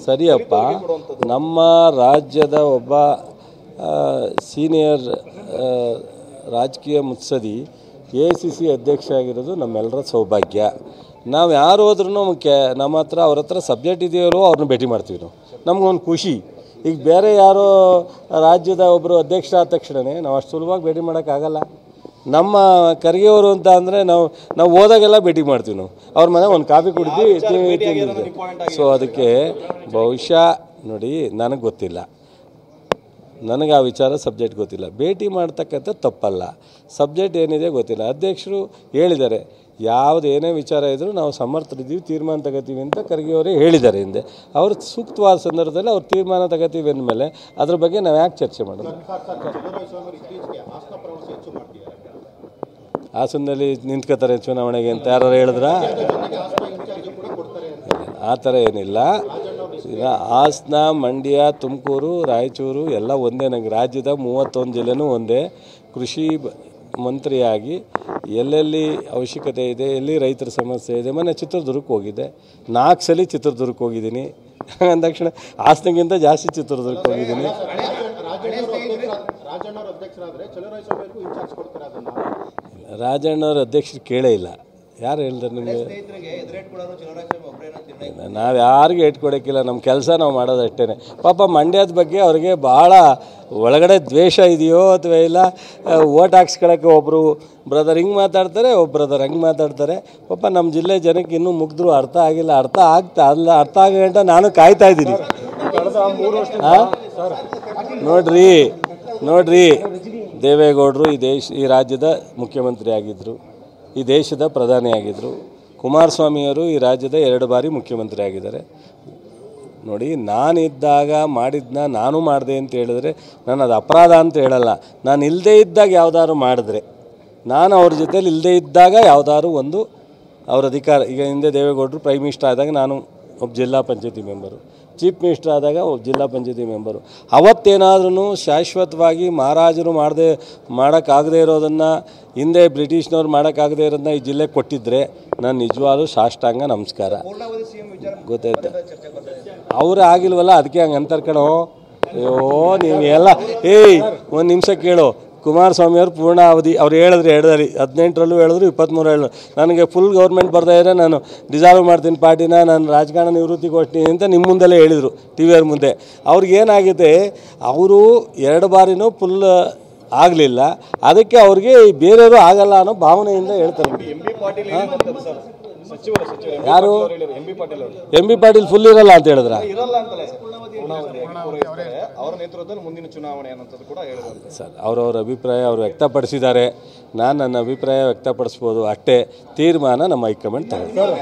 ಸರಿಯಪ್ಪ, ನಮ್ಮ ರಾಜ್ಯದ ಒಬ್ಬ ಸೀನಿಯರ್ ರಾಜಕೀಯ ಮುತ್ಸದಿ AICC ಅಧ್ಯಕ್ಷ ಆಗಿರೋದು ನಮ್ಮೆಲ್ಲರ ಸೌಭಾಗ್ಯ. ನಾವು ಯಾರು ಹೋದ್ರೂ ನಮ್ಮ ಹತ್ರ ಅವ್ರ ಹತ್ರ ಸಬ್ಜೆಕ್ಟ್ ಇದೆಯೋ ಅವ್ರನ್ನ ಭೇಟಿ ಮಾಡ್ತೀವಿ. ನಮಗೊಂದು ಖುಷಿ. ಈಗ ಬೇರೆ ಯಾರೋ ರಾಜ್ಯದ ಒಬ್ಬರು ಅಧ್ಯಕ್ಷ ಆದ ತಕ್ಷಣವೇ ನಾವು ಅಷ್ಟು ಸುಲಭವಾಗಿ ಭೇಟಿ ಮಾಡೋಕ್ಕಾಗಲ್ಲ. ನಮ್ಮ ಖರ್ಗೆಯವರು ಅಂತ ಅಂದರೆ ನಾವು ಹೋದಾಗೆಲ್ಲ ಭೇಟಿ ಮಾಡ್ತೀವಿ. ನಾವು ಅವ್ರ ಮನೆ ಒಂದು ಕಾಫಿ ಕುಡಿದು ತಿಂದಿದ್ದೆ. ಸೊ ಅದಕ್ಕೆ ಬಹುಶಃ ನೋಡಿ, ನನಗೆ ಗೊತ್ತಿಲ್ಲ, ನನಗೆ ಆ ವಿಚಾರ ಸಬ್ಜೆಕ್ಟ್ ಗೊತ್ತಿಲ್ಲ. ಭೇಟಿ ಮಾಡ್ತಕ್ಕಂಥ ತಪ್ಪಲ್ಲ, ಸಬ್ಜೆಕ್ಟ್ ಏನಿದೆ ಗೊತ್ತಿಲ್ಲ. ಅಧ್ಯಕ್ಷರು ಹೇಳಿದ್ದಾರೆ, ಯಾವುದೇನೇ ವಿಚಾರ ಇದ್ದರೂ ನಾವು ಸಮರ್ಥರಿದ್ದೀವಿ, ತೀರ್ಮಾನ ತಗೋತೀವಿ ಅಂತ ಖರ್ಗೆಯವರೇ ಹೇಳಿದ್ದಾರೆ ಹಿಂದೆ. ಅವರು ಸೂಕ್ತವಾದ ಸಂದರ್ಭದಲ್ಲಿ ಅವ್ರು ತೀರ್ಮಾನ ತಗೋತೀವಿ ಅಂದಮೇಲೆ ಅದ್ರ ಬಗ್ಗೆ ನಾವು ಯಾಕೆ ಚರ್ಚೆ ಮಾಡೋದು? ಹಾಸನದಲ್ಲಿ ನಿಂತ್ಕೋತಾರೆ ಚುನಾವಣೆಗೆ ಅಂತ ಯಾರು ಹೇಳಿದ್ರ? ಆ ಥರ ಏನಿಲ್ಲ. ಈಗ ಹಾಸನ, ಮಂಡ್ಯ, ತುಮಕೂರು, ರಾಯಚೂರು ಎಲ್ಲ ಒಂದೇ. ನನಗೆ ರಾಜ್ಯದ 31 ಜಿಲ್ಲೆನೂ ಒಂದೇ. ಕೃಷಿ ಮಂತ್ರಿಯಾಗಿ ಎಲ್ಲೆಲ್ಲಿ ಅವಶ್ಯಕತೆ ಇದೆ, ಎಲ್ಲಿ ರೈತರ ಸಮಸ್ಯೆ ಇದೆ. ಮೊನ್ನೆ ಚಿತ್ರದುರ್ಗಕ್ಕೆ ಹೋಗಿದ್ದೆ, 4 ಸಲ ಚಿತ್ರದುರ್ಗಕ್ಕೆ ಹೋಗಿದ್ದೀನಿ. ಅಂದಕ್ಷಣ ಹಾಸನಗಿಂತ ಜಾಸ್ತಿ ಚಿತ್ರದುರ್ಗಕ್ಕೆ ಹೋಗಿದ್ದೀನಿ. ರಾಜಣ್ಣವ್ರ ಅಧ್ಯಕ್ಷರು ಕೇಳೇ ಇಲ್ಲ. ಯಾರು ಹೇಳಿದ್ರು ನಿಮಗೆ? ನಾವು ಯಾರಿಗೂ ಏಟ್ ಕೊಡೋಕ್ಕಿಲ್ಲ. ನಮ್ಮ ಕೆಲಸ ನಾವು ಮಾಡೋದು ಅಷ್ಟೇ. ಪಾಪ ಮಂಡ್ಯದ ಬಗ್ಗೆ ಅವ್ರಿಗೆ ಭಾಳ ಒಳಗಡೆ ದ್ವೇಷ ಇದೆಯೋ ಅಥವಾ ಇಲ್ಲ, ಓಟ್ ಹಾಕ್ಸ್ಕೊಳ್ಳೋಕ್ಕೆ ಒಬ್ಬರು ಬ್ರದರ್ ಹಿಂಗೆ ಮಾತಾಡ್ತಾರೆ, ಒಬ್ಬ ಬ್ರದರ್ ಹಂಗೆ ಮಾತಾಡ್ತಾರೆ. ಪಾಪ ನಮ್ಮ ಜಿಲ್ಲೆ ಜನಕ್ಕೆ ಇನ್ನೂ ಮುಗಿದ್ರು ಅರ್ಥ ಆಗಿಲ್ಲ. ಅರ್ಥ ಆಗಂಟ ನಾನು ಕಾಯ್ತಾ ಇದ್ದೀನಿ. ನೋಡ್ರಿ ದೇವೇಗೌಡರು ಈ ರಾಜ್ಯದ ಮುಖ್ಯಮಂತ್ರಿ ಆಗಿದ್ದರು, ಈ ದೇಶದ ಪ್ರಧಾನಿ ಆಗಿದ್ದರು. ಕುಮಾರಸ್ವಾಮಿಯವರು ಈ ರಾಜ್ಯದ 2 ಬಾರಿ ಮುಖ್ಯಮಂತ್ರಿ ಆಗಿದ್ದಾರೆ. ನೋಡಿ, ನಾನಿದ್ದಾಗ ಮಾಡಿದ್ನ ನಾನು ಮಾಡಿದೆ ಅಂತ ಹೇಳಿದ್ರೆ ನಾನು ಅದು ಅಪರಾಧ ಅಂತ ಹೇಳಲ್ಲ. ನಾನು ಇಲ್ಲದೇ ಇದ್ದಾಗ ಯಾವುದಾದ್ರು ಮಾಡಿದ್ರೆ, ನಾನು ಅವ್ರ ಜೊತೇಲಿ ಇಲ್ಲದೇ ಇದ್ದಾಗ ಯಾವುದಾದ್ರು ಒಂದು ಅವ್ರ ಅಧಿಕಾರ. ಈಗ ಹಿಂದೆ ದೇವೇಗೌಡರು ಪ್ರೈಮ್ ಮಿನಿಸ್ಟರ್ ಆದಾಗ ನಾನು ಒಬ್ಬ ಜಿಲ್ಲಾ ಪಂಚಾಯತಿ ಮೆಂಬರು, ಚೀಫ್ ಮಿನಿಸ್ಟರ್ ಆದಾಗ ಒಬ್ಬ ಜಿಲ್ಲಾ ಪಂಚಾಯತಿ ಮೆಂಬರು. ಅವತ್ತೇನಾದ್ರೂ ಶಾಶ್ವತವಾಗಿ ಮಹಾರಾಜರು ಮಾಡೋಕ್ಕಾಗದೇ ಇರೋದನ್ನು, ಹಿಂದೆ ಬ್ರಿಟಿಷ್ನವ್ರು ಮಾಡೋಕ್ಕಾಗದೇ ಇರೋದನ್ನ ಈ ಜಿಲ್ಲೆಗೆ ಕೊಟ್ಟಿದ್ದರೆ ನಾನು ನಿಜವಾಗ್ಲೂ ಸಾಷ್ಟಾಂಗ ನಮಸ್ಕಾರ. ಗೊತ್ತಾಯ್ತು? ಅವರೇ ಆಗಿಲ್ವಲ್ಲ, ಅದಕ್ಕೆ ಹಂಗೆ ಅಂತಾರೆ ಕಣೋ. ಅಯ್ಯೋ ನೀವು ಎಲ್ಲ ಒಂದು ನಿಮಿಷ ಕೇಳು. ಕುಮಾರಸ್ವಾಮಿಯವರು ಪೂರ್ಣ ಅವಧಿ ಅವ್ರು ಹೇಳಿದ್ರು 2018ರಲ್ಲೂ ಹೇಳಿದ್ರು, 23 ಹೇಳಿದ್ರು. ನನಗೆ ಫುಲ್ ಗೌರ್ಮೆಂಟ್ ಬರ್ತಾ ಇದ್ರೆ ನಾನು ಡಿಸಾಲ್ವ್ ಮಾಡ್ತೀನಿ ಪಾರ್ಟಿನ, ನಾನು ರಾಜಕಾರಣ ನಿವೃತ್ತಿ ಕೊಡ್ತೀನಿ ಅಂತ ನಿಮ್ಮ ಮುಂದೆಲ್ಲೇ ಹೇಳಿದರು, ಟಿವಿಯವ್ರ ಮುಂದೆ. ಅವ್ರಿಗೇನಾಗಿದೆ, ಅವರು 2 ಬಾರಿನೂ ಫುಲ್ ಆಗಲಿಲ್ಲ. ಅದಕ್ಕೆ ಅವ್ರಿಗೆ ಬೇರೆಯವರು ಆಗಲ್ಲ ಅನ್ನೋ ಭಾವನೆಯಿಂದ ಹೇಳ್ತಾರೆ. ಯಾರು? MB ಪಾಟೀಲ್ ಫುಲ್ ಇರಲ್ಲ ಅಂತ ಹೇಳಿದ್ರ? ಸರ್, ಅವರವ್ರ ಅಭಿಪ್ರಾಯ ಅವರು ವ್ಯಕ್ತಪಡಿಸಿದ್ದಾರೆ. ನಾನು ನನ್ನ ಅಭಿಪ್ರಾಯ ವ್ಯಕ್ತಪಡಿಸ್ಬೋದು ಅಷ್ಟೇ. ತೀರ್ಮಾನ ನಮ್ಮ ಹೈಕಮಾಂಡ್ ತಗೊಳ್ತಾರೆ.